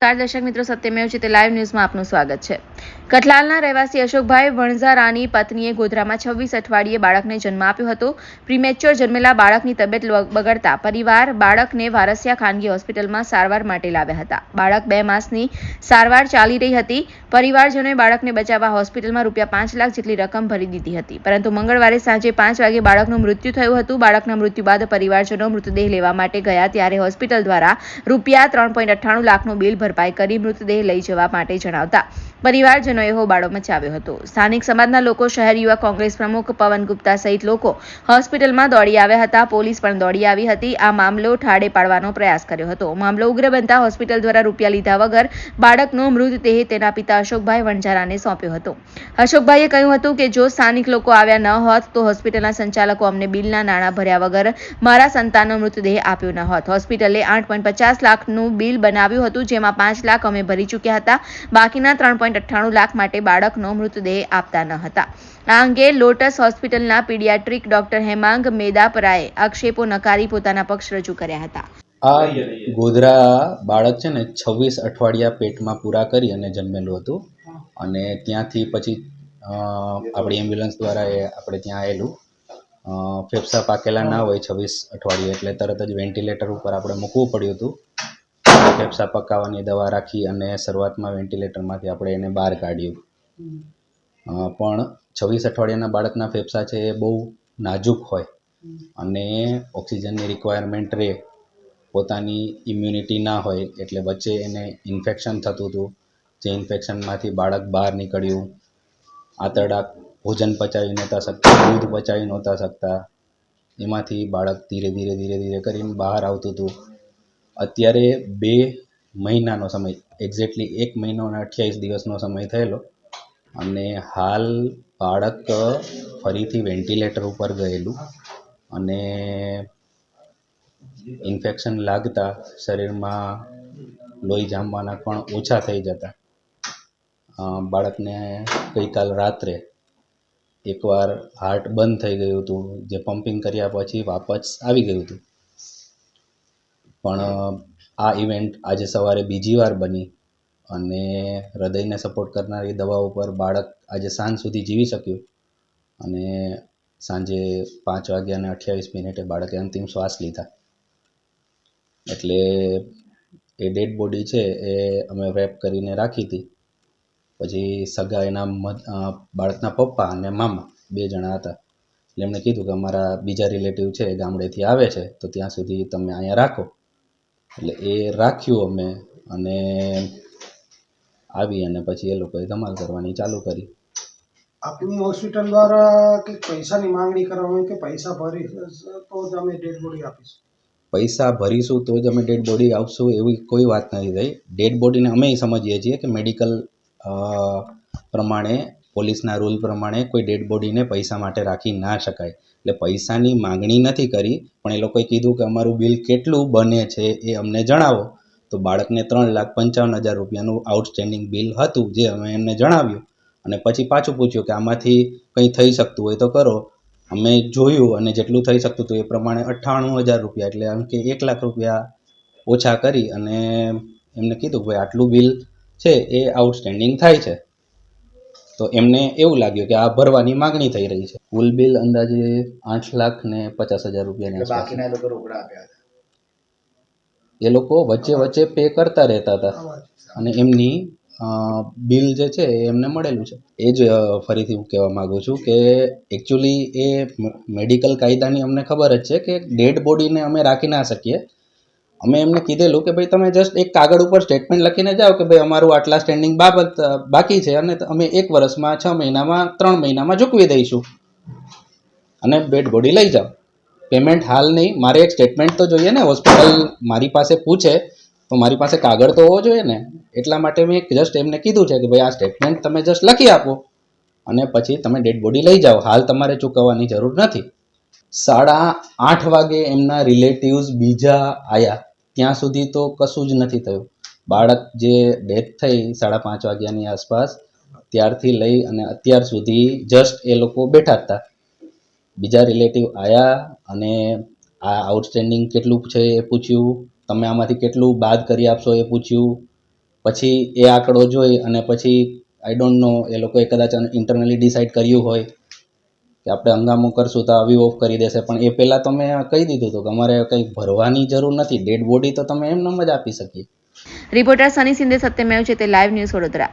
દર્શક મિત્રો, સત્યમેવ જયતે લાઈવ ન્યૂઝમાં આપનું સ્વાગત છે. કઠલાલના રહેવાસી અશોકભાઈ વણઝારાની પત્નીએ ગોધરામાં 26 અઠવાડિયે બાળકને જન્મ આપ્યો હતો. પ્રીમેચ્યોર જન્મેલા બાળકની તબિયત બગડતા પરિવાર બાળકને વારસિયા ખાનગી હોસ્પિટલમાં સારવાર માટે લાવ્યા હતા. બાળક 2 માસની સારવાર ચાલી રહી હતી. પરિવારજનોએ બાળકને બચાવવા હોસ્પિટલમાં ₹5 લાખ જેટલી રકમ ભરી દીધી હતી, પરંતુ મંગળવારે સાંજે 5 વાગે બાળકનું મૃત્યુ થયું હતું. બાળકના મૃત્યુ બાદ પરિવારજનો મૃતદેહ લેવા માટે ગયા ત્યારે હોસ્પિટલ દ્વારા ₹3.98 લાખનું બિલ ભરપાઈ કરી મૃતદેહ લઈ જવા માટે જણાવતા પરિવારજનોએ હોબાળો મચાવ્યો હતો. સ્થાનિક સમાજના લોકો, શહેર યુવા કોંગ્રેસ પ્રમુખ પવન ગુપ્તા સહિત લોકો હોસ્પિટલમાં દોડી આવ્યા હતા. પોલીસ પણ દોડી આવી હતી. આ મામલો ઠાડે પાડવાનો પ્રયાસ કર્યો હતો. મામલો ઉગ્ર બનતા હોસ્પિટલ દ્વારા રૂપિયા લીધા વગર બાળકનો મૃતદેહ તેના પિતા અશોકભાઈ વણઝારાને સોંપ્યો હતો. અશોકભાઈએ કહ્યું હતું કે જો સ્થાનિક લોકો આવ્યા ન હોત તો હોસ્પિટલના સંચાલકો અમને બિલના નાણાં ભર્યા વગર મારા સંતાનનો મૃતદેહ આપ્યો ન હોત. હોસ્પિટલે 8.50 લાખનું બિલ બનાવ્યું હતું, જેમાં 5 લાખ અમે ભરી ચૂક્યા હતા. બાકીના 3.98 લાખ માટે બાળકનો મૃતદેહ આપતા ન હતા. આ અંગે લોટસ હોસ્પિટલના પીડિયાટ્રિક ડોક્ટર હેમાંગ મેદાપરાએ આક્ષેપો નકારી પોતાના પક્ષ રજૂ કર્યા હતા. આ ગોધરા બાળક છે ને 26 અઠવાડિયા પેટમાં પૂરા કરી અને જન્મેલું હતું, અને ત્યાંથી પછી આપણી એમ્બ્યુલન્સ દ્વારા આપણે ત્યાં આવેલું. ફેફસા પાકેલા ના હોય 26 અઠવાડિયે, એટલે તરત જ વેન્ટિલેટર ઉપર આપણે મૂકવું પડ્યું હતું. ફેફસા પકાવવાની દવા રાખી અને શરૂઆતમાં વેન્ટિલેટરમાંથી આપણે એને બહાર કાઢ્યું. પણ 26 અઠવાડિયાના બાળકના ફેફસા છે એ બહુ નાજુક હોય અને ઓક્સિજનની રિક્વાયરમેન્ટ રહે, પોતાની ઇમ્યુનિટી ના હોય, એટલે વચ્ચે એને ઇન્ફેક્શન થતું હતું. જે ઇન્ફેક્શનમાંથી બાળક બહાર નીકળ્યું. આંતરડા ભોજન પચાવી નહોતા શકતા, દૂધ પચાવી નહોતા શકતા. એમાંથી બાળક ધીરે ધીરે કરીને બહાર આવતું હતું. અત્યારે 2 મહિનાનો સમય, એક્ઝેક્ટલી 1 મહિનો અને 28 દિવસનો સમય થયેલો, અને હાલ બાળક ફરીથી વેન્ટિલેટર ઉપર ગયેલું, અને ઇન્ફેક્શન લાગતા શરીરમાં લોહી જામવાના પણ ઓછા થઈ જતા બાળકને ગઈકાલ રાત્રે એકવાર હાર્ટ બંધ થઈ ગયું હતું, જે પમ્પિંગ કર્યા પછી વાપસ આવી ગયું હતું. પણ આ ઇવેન્ટ આજે સવારે બીજી વાર બની, અને હૃદયને સપોર્ટ કરનારી દવા ઉપર બાળક આજે સાંજ સુધી જીવી શક્યું, અને સાંજે 5:28 બાળકે અંતિમ શ્વાસ લીધા. એટલે એ ડેડ બોડી છે એ અમે રેપ કરીને રાખી હતી. પછી સગા એના બાળકના પપ્પા અને મામા 2 જણા હતા. એટલે એમણે કીધું કે અમારા બીજા રિલેટિવ છે ગામડેથી આવે છે, તો ત્યાં સુધી તમે અહીંયા રાખો. એટલે એ રાખ્યું અમે, અને આવી અને પછી એ લોકોએ ધમાલ કરવાની ચાલુ કરી. આપની હોસ્પિટલ દ્વારા કે પૈસાની માંગણી કરવામાં કે પૈસા ભરી તો જ અમે ડેડ બોડી આપીશું? પૈસા ભરીશું તો જ અમે ડેડ બોડી આપશું એવી કોઈ વાત નથી થઈ. ડેડ બોડીને અમે સમજીએ છીએ કે મેડિકલ પ્રમાણે, પોલીસના રૂલ પ્રમાણે કોઈ ડેડ બોડીને પૈસા માટે રાખી ના શકાય. એટલે પૈસાની માંગણી નથી કરી, પણ એ લોકોએ કીધું કે અમારું બિલ કેટલું બને છે એ અમને જણાવો. તો બાળકને ₹3,55,000 આઉટસ્ટેન્ડિંગ બિલ હતું, જે અમે એમને જણાવ્યું, અને પછી પાછું પૂછ્યું કે આમાંથી કંઈ થઈ શકતું હોય તો કરો. અમે જોયું અને જેટલું થઈ શકતું હતું એ પ્રમાણે ₹98,000, એટલે આમ કે ₹1,00,000 ઓછા કરી અને એમને કીધું ભાઈ આટલું બિલ છે એ આઉટસ્ટેન્ડિંગ થાય છે. તો એમને એવું લાગ્યું કે આ ભરવાની માગણી થઈ રહી છે. કુલ બિલ અંદાજે ₹8,50,000 ની આસપાસ. બાકીના લોકો રોકડા આપ્યા હતા. એ લોકો વચ્ચે પે કરતા રહેતા હતા, અને એમની બિલ જે છે એ એમને મળેલું છે. એ જ ફરીથી હું કહેવા માગું છું કે એકચ્યુઅલી એ મેડિકલ કાયદાની અમને ખબર જ છે કે ડેડ બોડીને અમે રાખી ના શકીએ. અમે એમને કીધેલું કે ભાઈ તમે જસ્ટ એક કાગળ ઉપર સ્ટેટમેન્ટ લખીને જાઓ કે ભાઈ અમારું આટલા સ્ટેન્ડિંગ બાકી છે, અને અમે 1 વર્ષમાં, 6 મહિનામાં, 3 મહિનામાં ચૂકવી દઈશું, અને ડેડ બોડી લઈ જાઓ. પેમેન્ટ હાલ નહીં, મારે એક સ્ટેટમેન્ટ તો જોઈએ ને. હોસ્પિટલ મારી પાસે પૂછે તો મારી પાસે કાગળ તો હોવો જોઈએ ને. એટલા માટે મેં જસ્ટ એમને કીધું છે કે ભાઈ આ સ્ટેટમેન્ટ તમે જસ્ટ લખી આપો, અને પછી તમે ડેડ બોડી લઈ જાઓ. હાલ તમારે ચૂકવવાની જરૂર નથી. 8:30 વાગે એમના રિલેટિવ્સ બીજા આવ્યા, ત્યાં સુધી તો કશું જ નથી થયું. બાળક જે ડેથ થઈ 5:30 વાગ્યાની આસપાસ, ત્યારથી લઈ અને અત્યાર સુધી જસ્ટ એ લોકો બેઠા હતા. બીજા રિલેટિવ આવ્યા અને આ આઉટસ્ટેન્ડિંગ કેટલું છે એ પૂછ્યું, તમે આમાંથી કેટલું બાદ કરી આપશો એ પૂછ્યું, પછી એ આંકડો જોઈ અને પછી આઈ ડોન્ટ નો એ લોકોએ કદાચ ઇન્ટરનલી ડિસાઇડ કર્યું હોય કે આપણે હંગામો કરશું તો આવી ઓફ કરી દેશે, પણ એ પહેલાં તો મેં કહી દીધું હતું કે અમારે કંઈ ભરવાની જરૂર નથી, ડેડ બોડી તો તમે એમ જ આપી શકીએ. રિપોર્ટર સની સિંધે, સત્યમેવ જયતે, લાઈવ ન્યૂઝ વડોદરા.